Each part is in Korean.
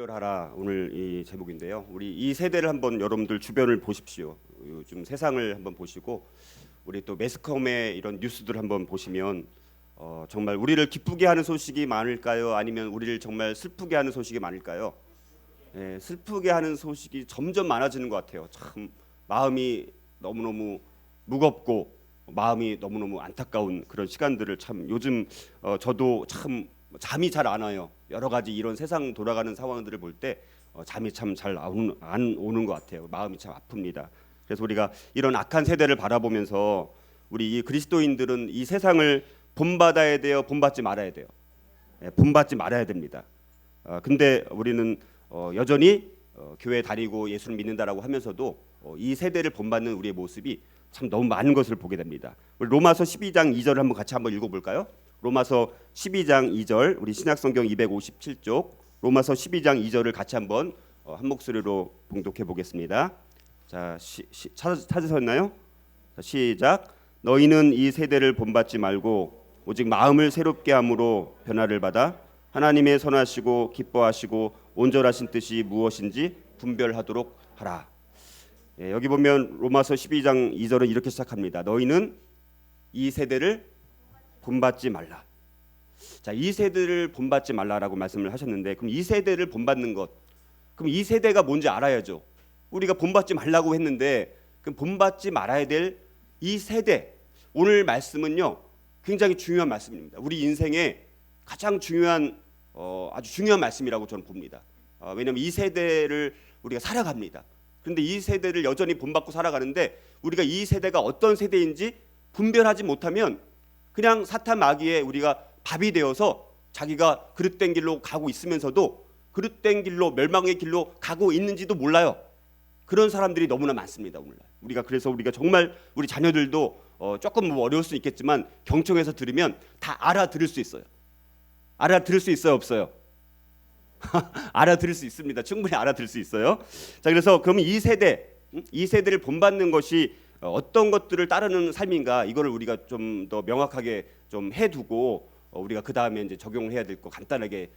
분별하라, 오늘 이 제목인데요. 우리 이 세대를 한번 여러분들 주변을 보십시오. 요즘 세상을 한번 보시고 우리 또 매스컴의 이런 뉴스들 한번 보시면 정말 우리를 기쁘게 하는 소식이 많을까요? 아니면 우리를 정말 슬프게 하는 소식이 많을까요? 슬프게 하는 소식이 점점 많아지는 것 같아요. 참 마음이 너무너무 무겁고 마음이 너무너무 안타까운 그런 시간들을 참 요즘 저도 참 잠이 잘 안 와요. 여러 가지 이런 세상 돌아가는 상황들을 볼 때 잠이 참 잘 안 오는 것 같아요. 마음이 참 아픕니다. 그래서 우리가 이런 악한 세대를 바라보면서 우리 이 그리스도인들은 이 세상을 본받아야 돼요, 본받지 말아야 돼요. 본받지 말아야 됩니다. 근데 우리는 여전히 교회 다니고 예수를 믿는다라고 하면서도 이 세대를 본받는 우리의 모습이 참 너무 많은 것을 보게 됩니다. 우리 로마서 12장 2절을 한번 같이 한번 읽어볼까요? 로마서 12장 2절, 우리 신약성경 257쪽 로마서 12장 2절을 같이 한번 한 목소리로 봉독해 보겠습니다. 자, 찾으셨나요? 자, 시작. 너희는 이 세대를 본받지 말고 오직 마음을 새롭게 함으로 변화를 받아 하나님의 선하시고 기뻐하시고 온전하신 뜻이 무엇인지 분별하도록 하라. 여기 보면 로마서 12장 2절은 이렇게 시작합니다. 너희는 이 세대를 본받지 말라. 자, 이 세대를 본받지 말라라고 말씀을 하셨는데, 그럼 이 세대를 본받는 것, 그럼 이 세대가 뭔지 알아야죠. 우리가 본받지 말라고 했는데, 그럼 본받지 말아야 될 이 세대, 오늘 말씀은요 굉장히 중요한 말씀입니다. 우리 인생에 가장 중요한 아주 중요한 말씀이라고 저는 봅니다. 왜냐하면 이 세대를 우리가 살아갑니다. 그런데 이 세대를 여전히 본받고 살아가는데 우리가 이 세대가 어떤 세대인지 분별하지 못하면 그냥 사탄 마귀에 우리가 밥이 되어서 자기가 그릇된 길로 가고 있으면서도 그릇된 길로 멸망의 길로 가고 있는지도 몰라요. 그런 사람들이 너무나 많습니다. 오늘날 그래서 우리가 정말 우리 자녀들도 조금 어려울 수 있겠지만 경청해서 들으면 다 알아들을 수 있어요. 알아들을 수 있어요, 없어요? 알아들을 수 있습니다. 충분히 알아들을 수 있어요. 자, 그래서 그러면 이 세대를 본받는 것이 어떤 것들을 따르는 삶인가, 이거를 우리가 좀 더 명확하게 좀 해두고 우리가 그 다음에 이제 적용해야 될 거 간단하게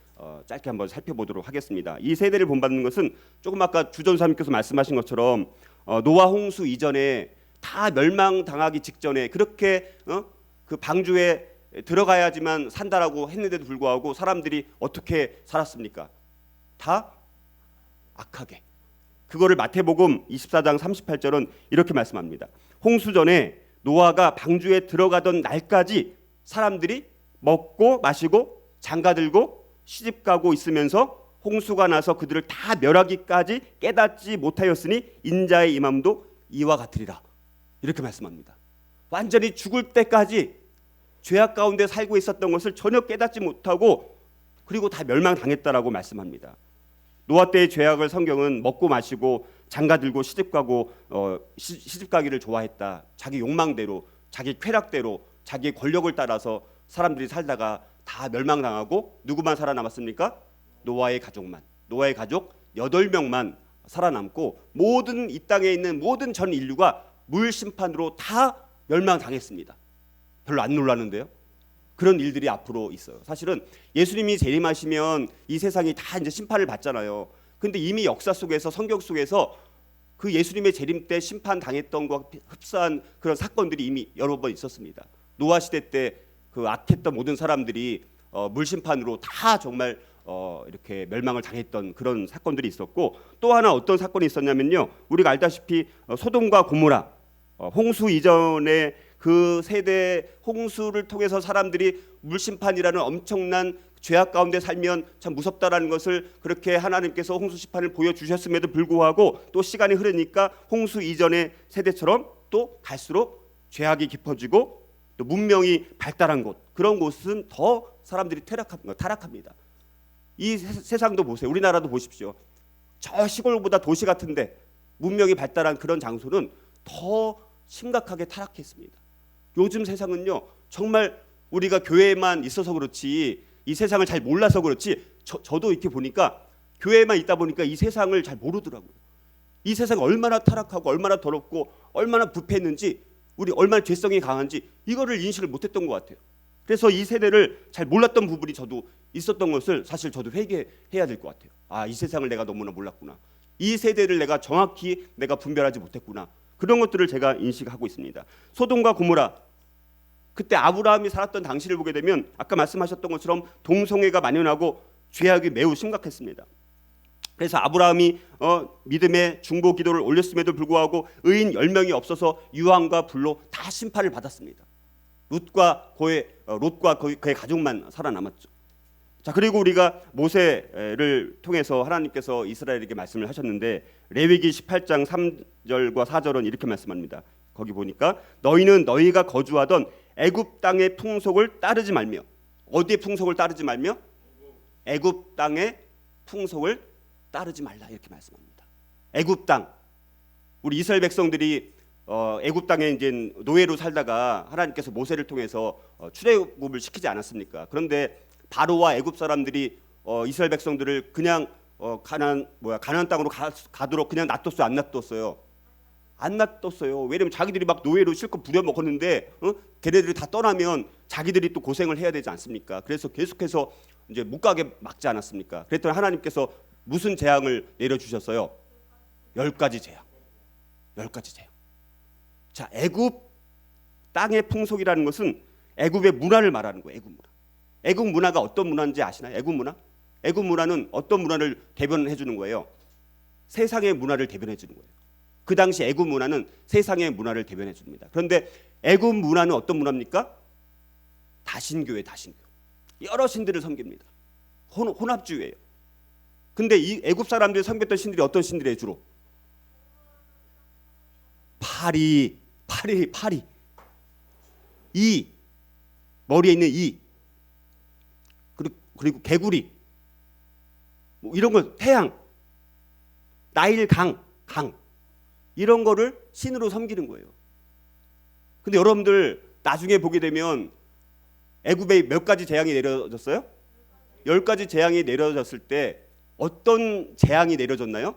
짧게 한번 살펴보도록 하겠습니다. 이 세대를 본받는 것은 조금 아까 주전사님께서 말씀하신 것처럼 노아 홍수 이전에 다 멸망당하기 직전에 그렇게 그 방주에 들어가야지만 산다라고 했는데도 불구하고 사람들이 어떻게 살았습니까? 다 악하게. 그거를 마태복음 24장 38절은 이렇게 말씀합니다. 홍수 전에 노아가 방주에 들어가던 날까지 사람들이 먹고 마시고 장가들고 시집가고 있으면서 홍수가 나서 그들을 다 멸하기까지 깨닫지 못하였으니 인자의 임함도 이와 같으리라. 이렇게 말씀합니다. 완전히 죽을 때까지 죄악 가운데 살고 있었던 것을 전혀 깨닫지 못하고 그리고 다 멸망당했다라고 말씀합니다. 노아 때의 죄악을 성경은 먹고 마시고 장가들고 시집가고 시집가기를 좋아했다. 자기 욕망대로, 자기 쾌락대로, 자기 권력을 따라서 사람들이 살다가 다 멸망당하고 누구만 살아남았습니까? 노아의 가족만. 노아의 가족 8명만 살아남고 모든 이 땅에 있는 모든 전 인류가 물 심판으로 다 멸망당했습니다. 별로 안 놀라는데요. 그런 일들이 앞으로 있어요. 사실은 예수님이 재림하시면 이 세상이 다 이제 심판을 받잖아요. 근데 이미 역사 속에서 성경 속에서 그 예수님의 재림 때 심판 당했던 것과 흡사한 그런 사건들이 이미 여러 번 있었습니다. 노아 시대 때 그 악했던 모든 사람들이 물 심판으로 다 정말 이렇게 멸망을 당했던 그런 사건들이 있었고, 또 하나 어떤 사건이 있었냐면요. 우리가 알다시피 소돔과 고모라 홍수 이전에 그 세대 홍수를 통해서 사람들이 물심판이라는 엄청난 죄악 가운데 살면 참 무섭다라는 것을 그렇게 하나님께서 홍수 심판을 보여주셨음에도 불구하고 또 시간이 흐르니까 홍수 이전의 세대처럼 또 갈수록 죄악이 깊어지고 또 문명이 발달한 곳, 그런 곳은 더 사람들이 타락합니다. 이 세상도 보세요. 우리나라도 보십시오. 저 시골보다 도시 같은데 문명이 발달한 그런 장소는 더 심각하게 타락했습니다. 요즘 세상은요 정말 우리가 교회에만 있어서 그렇지 이 세상을 잘 몰라서 그렇지 저도 이렇게 보니까 교회에만 있다 보니까 이 세상을 잘 모르더라고요. 이 세상이 얼마나 타락하고 얼마나 더럽고 얼마나 부패했는지, 우리 얼마나 죄성이 강한지 이거를 인식을 못했던 것 같아요. 그래서 이 세대를 잘 몰랐던 부분이 저도 있었던 것을 사실 저도 회개해야 될 것 같아요. 이 세상을 내가 너무나 몰랐구나. 이 세대를 내가 정확히 내가 분별하지 못했구나. 그런 것들을 제가 인식하고 있습니다. 소돔과 고모라, 그때 아브라함이 살았던 당시를 보게 되면 아까 말씀하셨던 것처럼 동성애가 만연하고 죄악이 매우 심각했습니다. 그래서 아브라함이 믿음의 중보 기도를 올렸음에도 불구하고 의인 10명이 없어서 유황과 불로 다 심판을 받았습니다. 롯과 그의 가족만 살아남았죠. 자, 그리고 우리가 모세를 통해서 하나님께서 이스라엘에게 말씀을 하셨는데 레위기 18장 3절과 4절은 이렇게 말씀합니다. 거기 보니까 너희는 너희가 거주하던 애굽 땅의 풍속을 따르지 말며, 어디의 풍속을 따르지 말며? 애굽 땅의 풍속을 따르지 말라, 이렇게 말씀합니다. 애굽 땅, 우리 이스라엘 백성들이 애굽 땅에 이제 노예로 살다가 하나님께서 모세를 통해서 출애굽을 시키지 않았습니까? 그런데 바로와 애굽 사람들이 이스라엘 백성들을 그냥 가나안 땅으로 가도록 그냥 놔뒀어요? 안 놔뒀어요? 안 놔뒀어요. 왜냐면 자기들이 막 노예로 실컷 부려 먹었는데 걔네들이 다 떠나면 자기들이 또 고생을 해야 되지 않습니까? 그래서 계속해서 이제 못 가게 막지 않았습니까? 그랬더니 하나님께서 무슨 재앙을 내려주셨어요? 10가지 재앙. 10가지 재앙. 자, 애굽 땅의 풍속이라는 것은 애굽의 문화를 말하는 거예요. 애굽 문화. 애굽 문화가 어떤 문화인지 아시나요? 애굽 문화? 애굽 문화는 어떤 문화를 대변해 주는 거예요? 세상의 문화를 대변해 주는 거예요. 그 당시 애굽 문화는 세상의 문화를 대변해 줍니다. 그런데 애굽 문화는 어떤 문화입니까? 다신교예요. 다신교. 여러 신들을 섬깁니다. 혼합주의예요. 근데 이 애굽 사람들이 섬겼던 신들이 어떤 신들이에요? 주로 파리, 이, 머리에 있는 이, 그리고 개구리, 뭐 이런 거, 태양, 나일 강 이런 거를 신으로 섬기는 거예요. 근데 여러분들 나중에 보게 되면 애굽에 몇 가지 재앙이 내려졌어요? 10가지 재앙이 내려졌을 때 어떤 재앙이 내려졌나요?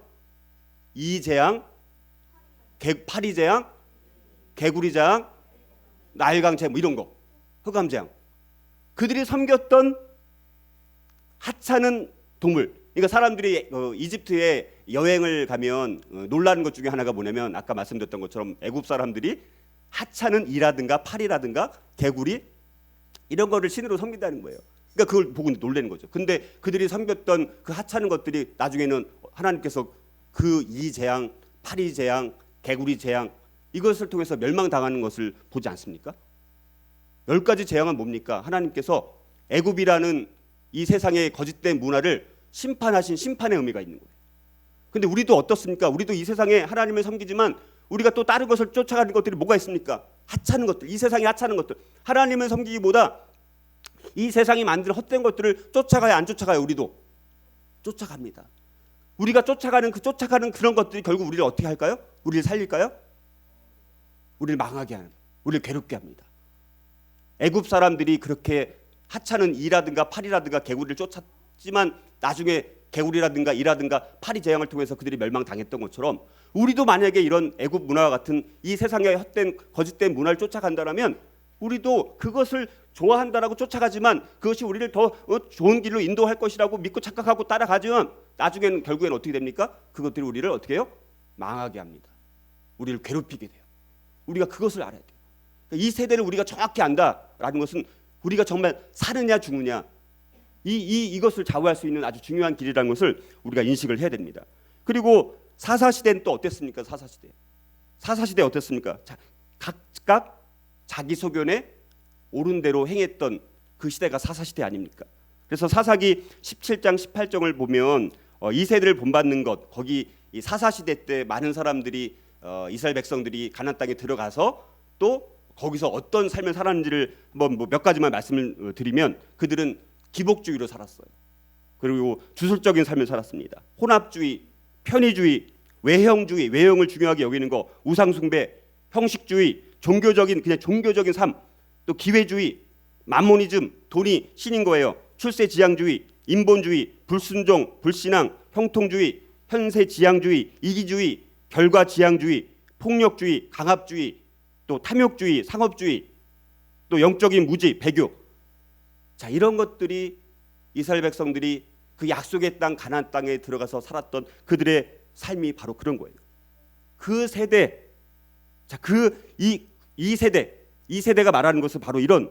이 재앙, 파리 재앙, 개구리 재앙, 나일강 재앙, 뭐 이런 거, 흑암 재앙. 그들이 섬겼던 하찮은 동물. 그러니까 사람들이 이집트에 여행을 가면 놀라는 것 중에 하나가 뭐냐면 아까 말씀드렸던 것처럼 애굽 사람들이 하찮은 이라든가 파리라든가 개구리 이런 거를 신으로 섬긴다는 거예요. 그러니까 그걸 보고 놀라는 거죠. 근데 그들이 섬겼던 그 하찮은 것들이 나중에는 하나님께서 그 이 재앙, 파리 재앙, 개구리 재앙 이것을 통해서 멸망당하는 것을 보지 않습니까? 10가지 재앙은 뭡니까? 하나님께서 애굽이라는 이 세상의 거짓된 문화를 심판하신 심판의 의미가 있는 거예요. 근데 우리도 어떻습니까? 우리도 이 세상에 하나님을 섬기지만 우리가 또 다른 것을 쫓아가는 것들이 뭐가 있습니까? 하찮은 것들, 이 세상에 하찮은 것들. 하나님을 섬기기보다 이 세상이 만든 헛된 것들을 쫓아가야 안 쫓아가요? 우리도 쫓아갑니다. 우리가 쫓아가는 그런 것들이 결국 우리를 어떻게 할까요? 우리를 살릴까요? 우리를 망하게 하는, 우리를 괴롭게 합니다. 애굽 사람들이 그렇게 하찮은 이라든가 파리라든가 개구리를 쫓았지만 나중에 개구리라든가 이라든가 파리 재앙을 통해서 그들이 멸망당했던 것처럼 우리도 만약에 이런 애굽 문화와 같은 이 세상의 헛된 거짓된 문화를 쫓아간다면 우리도 그것을 좋아한다라고 쫓아가지만 그것이 우리를 더 좋은 길로 인도할 것이라고 믿고 착각하고 따라가지만 나중에는 결국에는 어떻게 됩니까? 그것들이 우리를 어떻게 해요? 망하게 합니다. 우리를 괴롭히게 돼요. 우리가 그것을 알아야 돼요. 이 세대를 우리가 정확히 안다라는 것은 우리가 정말 사느냐 죽느냐 이것을 좌우할 수 있는 아주 중요한 길이라는 것을 우리가 인식을 해야 됩니다. 그리고 사사시대는 또 어땠습니까? 사사시대 어땠습니까? 각각 자기 소견에 옳은 대로 행했던 그 시대가 사사시대 아닙니까? 그래서 사사기 17장 18절을 보면 이 세대를 본받는 것, 거기 이 사사시대 때 많은 사람들이 이스라엘 백성들이 가나안 땅에 들어가서 또 거기서 어떤 삶을 살았는지를 몇 가지만 말씀을 드리면 그들은 기복주의로 살았어요. 그리고 주술적인 삶을 살았습니다. 혼합주의, 편의주의, 외형주의, 외형을 중요하게 여기는 거, 우상숭배, 형식주의, 그냥 종교적인 삶, 또 기회주의, 만모니즘, 돈이 신인 거예요. 출세지향주의, 인본주의, 불순종, 불신앙, 형통주의, 현세지향주의, 이기주의, 결과지향주의, 폭력주의, 강압주의, 또 탐욕주의, 상업주의, 또 영적인 무지, 배교. 자, 이런 것들이 이스라엘 백성들이 그 약속의 땅 가나안 땅에 들어가서 살았던 그들의 삶이 바로 그런 거예요. 그 세대, 자, 이 세대가 말하는 것은 바로 이런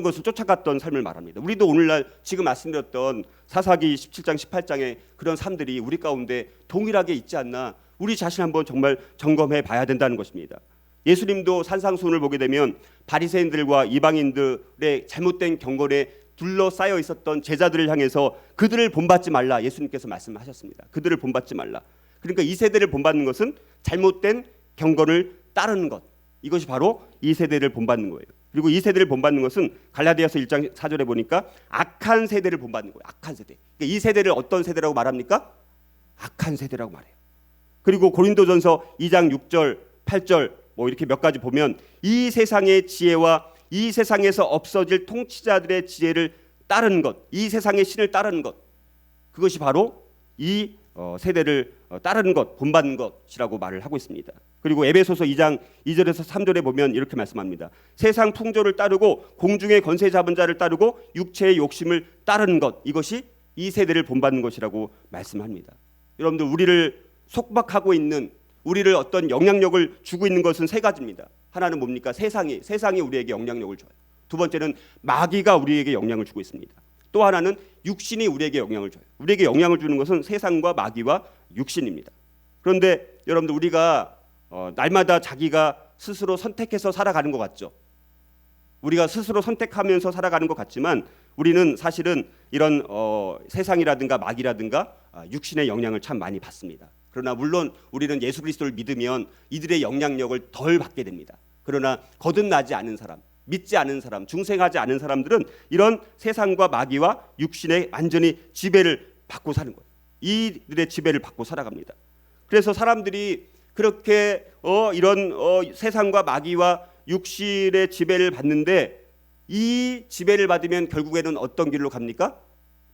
것을 쫓아갔던 삶을 말합니다. 우리도 오늘날 지금 말씀드렸던 사사기 17장 18장의 그런 삶들이 우리 가운데 동일하게 있지 않나, 우리 자신 한번 정말 점검해 봐야 된다는 것입니다. 예수님도 산상수훈을 보게 되면 바리새인들과 이방인들의 잘못된 경건에 둘러싸여 있었던 제자들을 향해서 그들을 본받지 말라, 예수님께서 말씀하셨습니다. 그들을 본받지 말라. 그러니까 이 세대를 본받는 것은 잘못된 경건을 따르는 것, 이것이 바로 이 세대를 본받는 거예요. 그리고 이 세대를 본받는 것은 갈라디아서 1장 4절에 보니까 악한 세대를 본받는 거예요. 악한 세대. 그러니까 이 세대를 어떤 세대라고 말합니까? 악한 세대라고 말해요. 그리고 고린도전서 2장 6절 8절 뭐 이렇게 몇 가지 보면 이 세상의 지혜와 이 세상에서 없어질 통치자들의 지혜를 따르는 것, 이 세상의 신을 따르는 것, 그것이 바로 이 세대를 따르는 것, 본받는 것이라고 말을 하고 있습니다. 그리고 에베소서 2장 2절에서 3절에 보면 이렇게 말씀합니다. 세상 풍조를 따르고 공중의 권세 잡은 자를 따르고 육체의 욕심을 따르는 것, 이것이 이 세대를 본받는 것이라고 말씀합니다. 여러분들, 우리를 속박하고 있는, 우리를 어떤 영향력을 주고 있는 것은 세 가지입니다. 하나는 뭡니까? 세상이 우리에게 영향력을 줘요. 두 번째는 마귀가 우리에게 영향을 주고 있습니다. 또 하나는 육신이 우리에게 영향을 줘요. 우리에게 영향을 주는 것은 세상과 마귀와 육신입니다. 그런데 여러분들, 우리가 날마다 자기가 스스로 선택해서 살아가는 것 같죠? 우리가 스스로 선택하면서 살아가는 것 같지만 우리는 사실은 이런 세상이라든가 마귀라든가 육신의 영향을 참 많이 받습니다. 그러나 물론 우리는 예수 그리스도를 믿으면 이들의 영향력을 덜 받게 됩니다. 그러나 거듭나지 않은 사람, 믿지 않은 사람, 중생하지 않은 사람들은 이런 세상과 마귀와 육신의 완전히 지배를 받고 사는 거예요. 이들의 지배를 받고 살아갑니다. 그래서 사람들이 그렇게 이런 세상과 마귀와 육신의 지배를 받는데, 이 지배를 받으면 결국에는 어떤 길로 갑니까?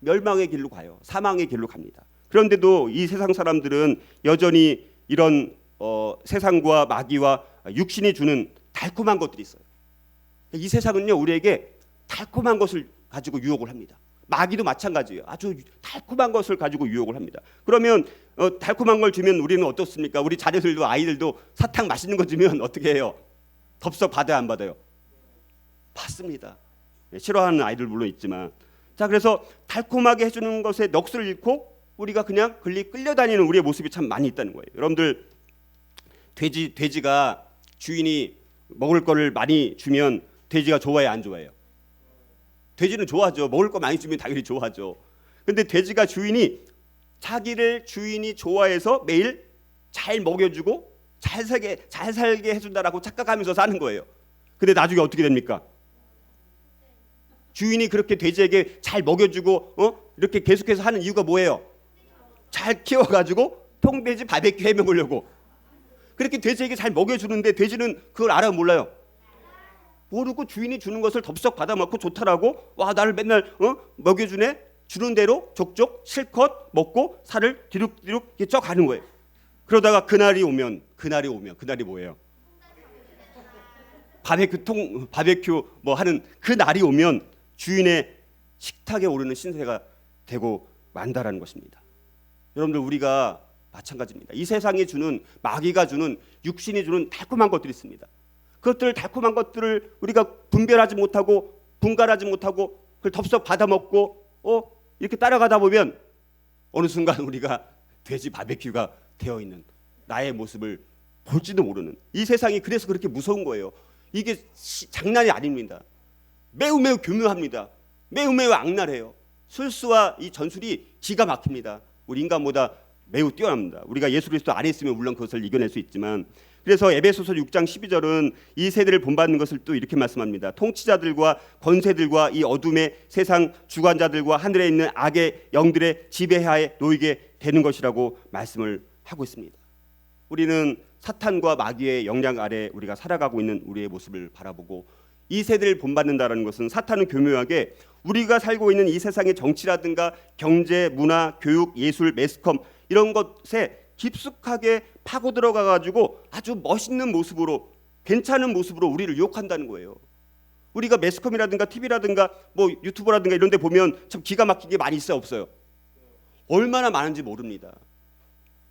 멸망의 길로 가요. 사망의 길로 갑니다. 그런데도 이 세상 사람들은 여전히 이런 세상과 마귀와 육신이 주는 달콤한 것들이 있어요. 이 세상은요, 우리에게 달콤한 것을 가지고 유혹을 합니다. 마귀도 마찬가지예요. 아주 달콤한 것을 가지고 유혹을 합니다. 그러면 달콤한 걸 주면 우리는 어떻습니까? 우리 자녀들도 아이들도 사탕 맛있는 거 주면 어떻게 해요? 덥석 받아요, 안 받아요? 받습니다. 싫어하는 아이들 물론 있지만, 자, 그래서 달콤하게 해주는 것에 넋을 잃고 우리가 그냥 끌려다니는 우리의 모습이 참 많이 있다는 거예요. 여러분들, 돼지가 주인이 먹을 거를 많이 주면 돼지가 좋아해요, 안 좋아해요? 돼지는 좋아하죠. 먹을 거 많이 주면 당연히 좋아하죠. 근데 돼지가 자기를 주인이 좋아해서 매일 잘 먹여주고 잘 살게 해준다라고 착각하면서 사는 거예요. 근데 나중에 어떻게 됩니까? 주인이 그렇게 돼지에게 잘 먹여주고 이렇게 계속해서 하는 이유가 뭐예요? 잘 키워가지고 통돼지 바베큐 해 먹으려고. 그렇게 돼지에게 잘 먹여주는데 돼지는 그걸 알아요, 몰라요? 모르고 주인이 주는 것을 덥석 받아먹고 좋다라고, 와, 나를 맨날 먹여주네, 주는 대로 족족 실컷 먹고 살을 뒤룩뒤룩 쪄 가는 거예요. 그러다가 그날이 오면 그날이 뭐예요? 바베큐 뭐 하는 그 날이 오면 주인의 식탁에 오르는 신세가 되고 만다라는 것입니다. 여러분들, 우리가 마찬가지입니다. 이 세상이 주는, 마귀가 주는, 육신이 주는 달콤한 것들이 있습니다. 그것들, 달콤한 것들을 우리가 분별하지 못하고 분간하지 못하고 그걸 덥석 받아먹고 이렇게 따라가다 보면 어느 순간 우리가 돼지 바베큐가 되어 있는 나의 모습을 볼지도 모르는, 이 세상이 그래서 그렇게 무서운 거예요. 이게 장난이 아닙니다. 매우 교묘합니다. 매우 악랄해요. 술수와 이 전술이 기가 막힙니다. 우리 인간보다 매우 뛰어납니다. 우리가 예수 그리스도 안에 있으면 물론 그것을 이겨낼 수 있지만, 그래서 에베소서 6장 12절은 이 세대를 본받는 것을 또 이렇게 말씀합니다. 통치자들과 권세들과 이 어둠의 세상 주관자들과 하늘에 있는 악의 영들의 지배하에 놓이게 되는 것이라고 말씀을 하고 있습니다. 우리는 사탄과 마귀의 영향 아래 우리가 살아가고 있는 우리의 모습을 바라보고, 이 세대를 본받는다라는 것은 사탄은 교묘하게 우리가 살고 있는 이 세상의 정치라든가 경제, 문화, 교육, 예술, 매스컴 이런 것에 깊숙하게 파고 들어가 가지고 아주 멋있는 모습으로, 괜찮은 모습으로 우리를 유혹한다는 거예요. 우리가 매스컴이라든가 TV라든가 뭐 유튜브라든가 이런 데 보면 참 기가 막힌 게 많이 있어요, 없어요? 얼마나 많은지 모릅니다.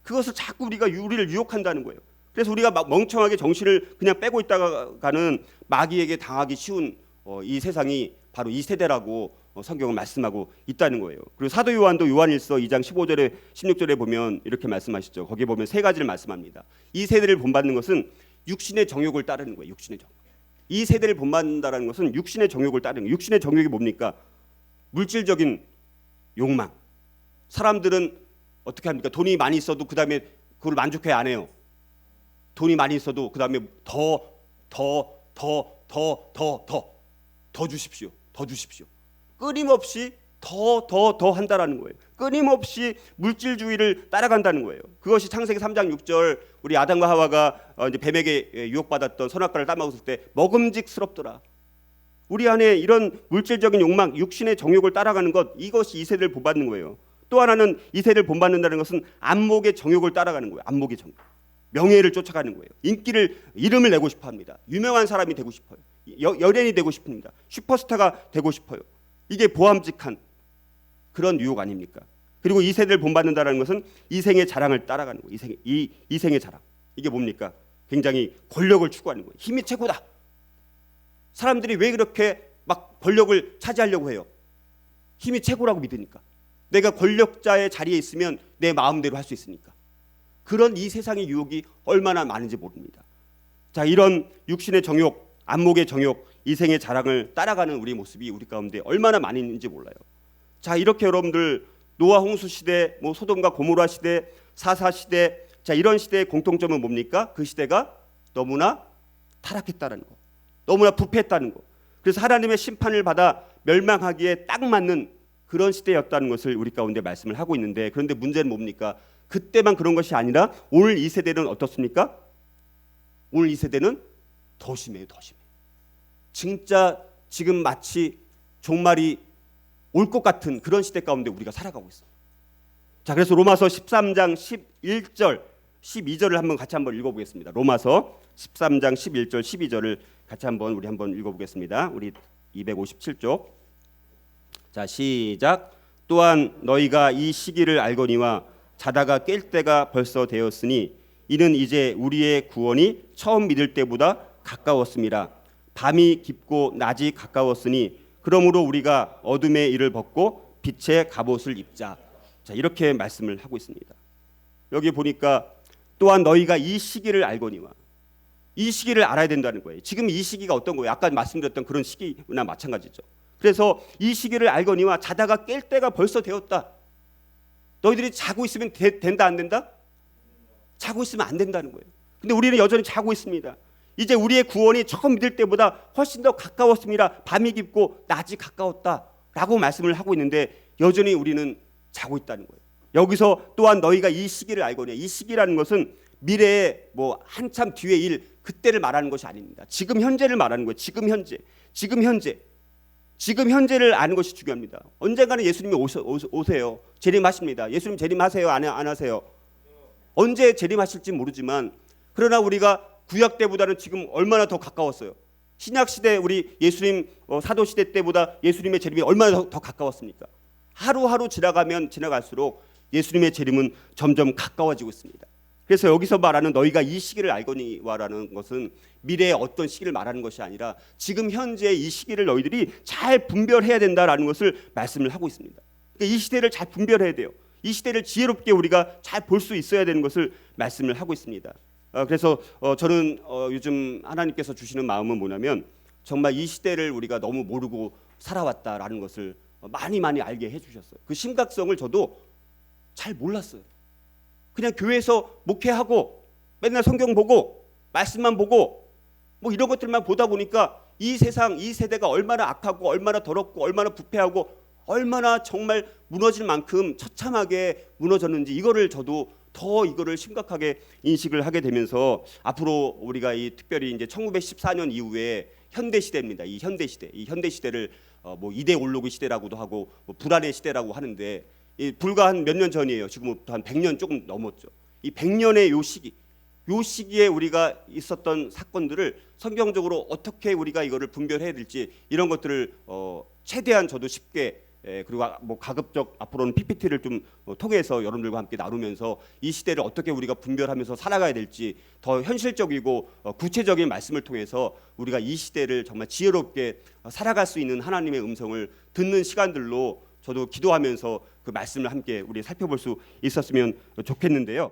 그것을 자꾸 우리를 유혹한다는 거예요. 그래서 우리가 막 멍청하게 정신을 그냥 빼고 있다가는 마귀에게 당하기 쉬운 이 세상이 바로 이 세대라고 성경은 말씀하고 있다는 거예요. 그리고 사도 요한도 요한일서 2장 15절에 16절에 보면 이렇게 말씀하시죠. 거기에 보면 세 가지를 말씀합니다. 이 세대를 본받는 것은 육신의 정욕을 따르는 거예요. 육신의 정욕. 이 세대를 본받는다라는 것은 육신의 정욕을 따르는 거예요. 육신의 정욕이 뭡니까? 물질적인 욕망. 사람들은 어떻게 합니까? 돈이 많이 있어도 그 다음에 그걸 만족해 안 해요. 돈이 많이 있어도 그 다음에 더 주십시오. 더 주십시오. 끊임없이 더 한다라는 거예요. 끊임없이 물질주의를 따라간다는 거예요. 그것이 창세기 3장 6절 우리 아담과 하와가 이제 뱀에게 유혹받았던 선악과를 따먹었을 때 먹음직스럽더라. 우리 안에 이런 물질적인 욕망, 육신의 정욕을 따라가는 것, 이것이 이 세대를 본받는 거예요. 또 하나는 이 세대를 본받는다는 것은 안목의 정욕을 따라가는 거예요. 안목의 정욕. 명예를 쫓아가는 거예요. 이름을 내고 싶어 합니다. 유명한 사람이 되고 싶어요. 연예인이 되고 싶습니다. 슈퍼스타가 되고 싶어요. 이게 보암직한 그런 유혹 아닙니까? 그리고 이 세대를 본받는다는 것은 이생의 자랑을 따라가는 거예요. 이생의 자랑. 이게 뭡니까? 굉장히 권력을 추구하는 거예요. 힘이 최고다. 사람들이 왜 그렇게 막 권력을 차지하려고 해요? 힘이 최고라고 믿으니까. 내가 권력자의 자리에 있으면 내 마음대로 할 수 있으니까. 그런 이 세상의 유혹이 얼마나 많은지 모릅니다. 자, 이런 육신의 정욕, 안목의 정욕, 이생의 자랑을 따라가는 우리 모습이 우리 가운데 얼마나 많이 있는지 몰라요. 자, 이렇게 여러분들 노아 홍수 시대, 뭐 소돔과 고모라 시대, 사사 시대, 자, 이런 시대의 공통점은 뭡니까? 그 시대가 너무나 타락했다는 거, 너무나 부패했다는 거. 그래서 하나님의 심판을 받아 멸망하기에 딱 맞는 그런 시대였다는 것을 우리 가운데 말씀을 하고 있는데, 그런데 문제는 뭡니까? 그때만 그런 것이 아니라 오늘 이 세대는 어떻습니까? 오늘 이 세대는 더 심해요, 더 심해요. 진짜 지금 마치 종말이 올 것 같은 그런 시대 가운데 우리가 살아가고 있어요. 자, 그래서 로마서 13장 11절, 12절을 한번 같이 한번 읽어보겠습니다. 로마서 13장 11절, 12절을 같이 우리 한번 읽어보겠습니다. 우리 257쪽. 자, 시작. 또한 너희가 이 시기를 알거니와 자다가 깰 때가 벌써 되었으니 이는 이제 우리의 구원이 처음 믿을 때보다 가까웠습니다. 밤이 깊고 낮이 가까웠으니 그러므로 우리가 어둠의 일을 벗고 빛의 갑옷을 입자. 자, 이렇게 말씀을 하고 있습니다. 여기 보니까 또한 너희가 이 시기를 알거니와, 이 시기를 알아야 된다는 거예요. 지금 이 시기가 어떤 거예요? 아까 말씀드렸던 그런 시기나 마찬가지죠. 그래서 이 시기를 알거니와 자다가 깰 때가 벌써 되었다. 너희들이 자고 있으면 된다 안 된다? 자고 있으면 안 된다는 거예요. 근데 우리는 여전히 자고 있습니다. 이제 우리의 구원이 처음 믿을 때보다 훨씬 더 가까웠습니다. 밤이 깊고 낮이 가까웠다라고 말씀을 하고 있는데 여전히 우리는 자고 있다는 거예요. 여기서 또한 너희가 이 시기를 알거니와, 이 시기라는 것은 미래에 뭐 한참 뒤의 일, 그때를 말하는 것이 아닙니다. 지금 현재를 말하는 거예요. 지금 현재를 아는 것이 중요합니다. 언젠가는 예수님이 오세요. 재림하십니다. 예수님 재림하세요? 안 하세요? 언제 재림하실지 모르지만, 그러나 우리가 구약 때보다는 지금 얼마나 더 가까웠어요. 신약 시대 우리 예수님 사도 시대 때보다 예수님의 재림이 얼마나 더 가까웠습니까? 하루하루 지나갈수록 예수님의 재림은 점점 가까워지고 있습니다. 그래서 여기서 말하는 너희가 이 시기를 알거니와라는 것은 미래의 어떤 시기를 말하는 것이 아니라 지금 현재의 이 시기를 너희들이 잘 분별해야 된다라는 것을 말씀을 하고 있습니다. 그러니까 이 시대를 잘 분별해야 돼요. 이 시대를 지혜롭게 우리가 잘 볼 수 있어야 되는 것을 말씀을 하고 있습니다. 그래서 저는 요즘 하나님께서 주시는 마음은 뭐냐면, 정말 이 시대를 우리가 너무 모르고 살아왔다라는 것을 많이 알게 해주셨어요. 그 심각성을 저도 잘 몰랐어요. 그냥 교회에서 목회하고 맨날 성경 보고 말씀만 보고 뭐 이런 것들만 보다 보니까 이 세상, 이 세대가 얼마나 악하고 얼마나 더럽고 얼마나 부패하고 얼마나 정말 무너질 만큼 처참하게 무너졌는지, 이거를 저도 더 이거를 심각하게 인식을 하게 되면서 앞으로 우리가 이 특별히 이제 1914년 이후에 현대 시대입니다. 이 현대 시대를 뭐 이대 올로그 시대라고도 하고 뭐 불안의 시대라고 하는데, 불과 한 몇 년 전이에요. 지금부터 한 100년 조금 넘었죠. 이 100년의 요 요 시기에 우리가 있었던 사건들을 성경적으로 어떻게 우리가 이거를 분별해야 될지 이런 것들을 최대한 저도 쉽게 그리고 뭐 가급적 앞으로는 PPT를 좀 통해서 여러분들과 함께 나누면서 이 시대를 어떻게 우리가 분별하면서 살아가야 될지 더 현실적이고 구체적인 말씀을 통해서 우리가 이 시대를 정말 지혜롭게 살아갈 수 있는 하나님의 음성을 듣는 시간들로 저도 기도하면서 그 말씀을 함께 우리 살펴볼 수 있었으면 좋겠는데요.